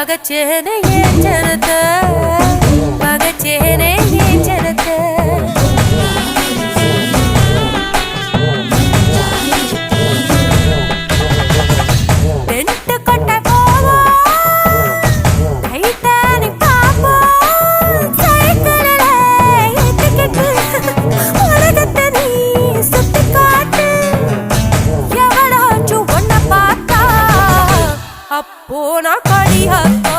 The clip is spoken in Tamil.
பகச்சேனே ஏன் ஜனத்த பகச்சேனே ஏன் ஜனத்த டென்ட் கட்ட போவோம் டைட்டானிக் பாப்போம் சைக்கிள்ல ஏத்திக்கிட்டு உலகத்தை நீ சுத்தி காட்டு எவளாச்சும் ஒன்ன பார்த்தா அப்போ நான் கடியாத்தா